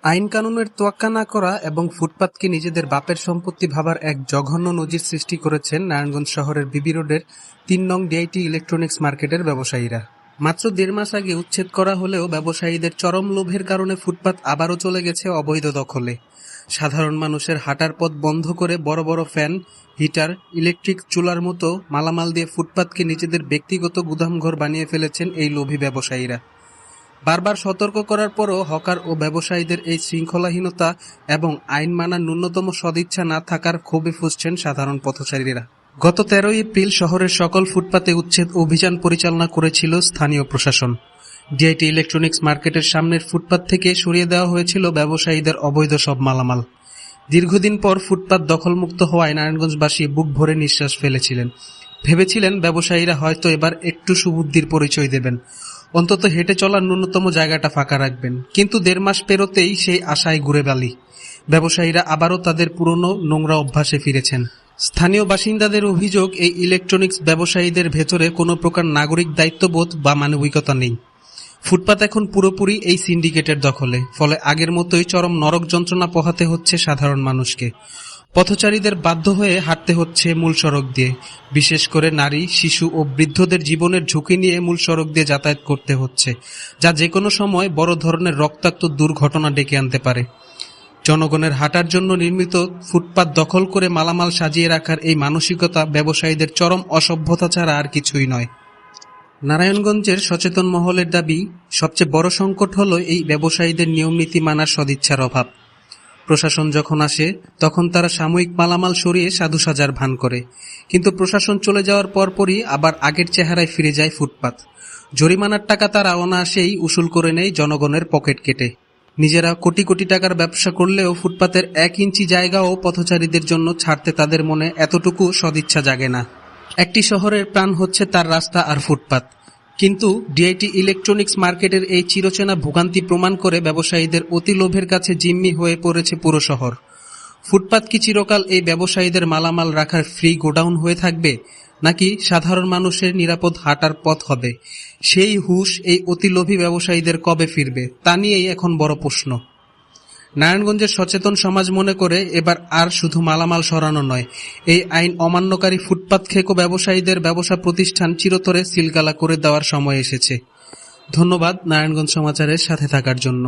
আইন কানুনের তোয়াক্কা না করা এবং ফুটপাতকে নিজেদের বাপের সম্পত্তি ভাবার এক জঘন্য নজির সৃষ্টি করেছেন নারায়ণগঞ্জ শহরের বিবি রোডের ৩ নং ডিআইটি ইলেকট্রনিক্স মার্কেটের ব্যবসায়ীরা। মাত্র ১.৫ মাস আগে উচ্ছেদ করা হলেও ব্যবসায়ীদের চরম লোভের কারণে ফুটপাত আবারও চলে গেছে অবৈধ দখলে। সাধারণ মানুষের হাঁটার পথ বন্ধ করে বড় বড় ফ্যান, হিটার, ইলেকট্রিক চুলার মতো মালামাল দিয়ে ফুটপাতকে নিজেদের ব্যক্তিগত গুদামঘর বানিয়ে ফেলেছেন এই লোভী ব্যবসায়ীরা। বারবার সতর্ক করার পরও হকার ও ব্যবসায়ীদের এই শৃঙ্খলাহীনতা এবং আইন মানার ন্যূনতম সদিচ্ছা না থাকার ক্ষোভে ফুঁসছেন সাধারণ পথচারীরা। গত ১৩ এপ্রিল শহরের সকল ফুটপাতে উচ্ছেদ অভিযান পরিচালনা করেছিল স্থানীয় প্রশাসন। ডিআইটি ইলেকট্রনিক্স মার্কেটের সামনের ফুটপাত থেকে সরিয়ে দেওয়া হয়েছিল ব্যবসায়ীদের অবৈধ সব মালামাল। দীর্ঘদিন পর ফুটপাত দখলমুক্ত হওয়ায় নারায়ণগঞ্জবাসী বুক ভরে নিঃশ্বাস ফেলেছিলেন। ভেবেছিলেন ব্যবসায়ীরা হয়তো এবার একটু সুবুদ্ধির পরিচয় দেবেন, অন্তত হেঁটে চলার ন্যূনতম জায়গাটা ফাঁকা রাখবেন। কিন্তু ১.৫ মাস পেরোতেই সেই আশায় ঘুরে বালি। ব্যবসায়ীরা আবারও তাদের পুরনো নোংরা অভ্যাসে ফিরেছেন। স্থানীয় বাসিন্দাদের অভিযোগ, এই ইলেকট্রনিক্স ব্যবসায়ীদের ভেতরে কোনো প্রকার নাগরিক দায়িত্ববোধ বা মানবিকতা নেই। ফুটপাত এখন পুরোপুরি এই সিন্ডিকেটের দখলে, ফলে আগের মতোই চরম নরক যন্ত্রণা পোহাতে হচ্ছে সাধারণ মানুষকে। পথচারীদের বাধ্য হয়ে হাঁটতে হচ্ছে মূল সড়ক দিয়ে, বিশেষ করে নারী, শিশু ও বৃদ্ধদের জীবনের ঝুঁকি নিয়ে মূল সড়ক দিয়ে যাতায়াত করতে হচ্ছে, যা যে কোনো সময় বড় ধরনের রক্তাক্ত দুর্ঘটনা ডেকে আনতে পারে। জনগণের হাঁটার জন্য নির্মিত ফুটপাত দখল করে মালামাল সাজিয়ে রাখার এই মানসিকতা ব্যবসায়ীদের চরম অসভ্যতা ছাড়া আর কিছুই নয়। নারায়ণগঞ্জের সচেতন মহলের দাবি, সবচেয়ে বড় সংকট হল এই ব্যবসায়ীদের নিয়মনীতি মানার সদিচ্ছার অভাব। প্রশাসন যখন আসে তখন তারা সাময়িক মালামাল সরিয়ে সাধু সাজার ভান করে, কিন্তু প্রশাসন চলে যাওয়ার পরপরই আবার আগের চেহারায় ফিরে যায় ফুটপাত। জরিমানার টাকা তারা অনায়াসেই উসুল করে নেয় জনগণের পকেট কেটে। নিজেরা কোটি কোটি টাকার ব্যবসা করলেও ফুটপাতের ১ ইঞ্চি জায়গাও পথচারীদের জন্য ছাড়তে তাদের মনে এতটুকু সদিচ্ছা জাগে না। একটি শহরের প্রাণ হচ্ছে তার রাস্তা আর ফুটপাত, কিন্তু ডিআইটি ইলেকট্রনিক্স মার্কেটের এই চিরচেনা ভোগান্তি প্রমাণ করে ব্যবসায়ীদের অতি লোভের কাছে জিম্মি হয়ে পড়েছে পুরো শহর। ফুটপাত কি চিরকাল এই ব্যবসায়ীদের মালামাল রাখার ফ্রি গোডাউন হয়ে থাকবে, নাকি সাধারণ মানুষের নিরাপদ হাঁটার পথ হবে? সেই হুঁশ এই অতি লোভী ব্যবসায়ীদের কবে ফিরবে, তা নিয়েই এখন বড় প্রশ্ন। নারায়ণগঞ্জের সচেতন সমাজ মনে করে এবার আর শুধু মালামাল সরানো নয়, এই আইন অমান্যকারী ফুটপাত খেকো ব্যবসায়ীদের ব্যবসা প্রতিষ্ঠান চিরতরে সিলগালা করে দেওয়ার সময় এসেছে। ধন্যবাদ নারায়ণগঞ্জ সমাচারের সাথে থাকার জন্য।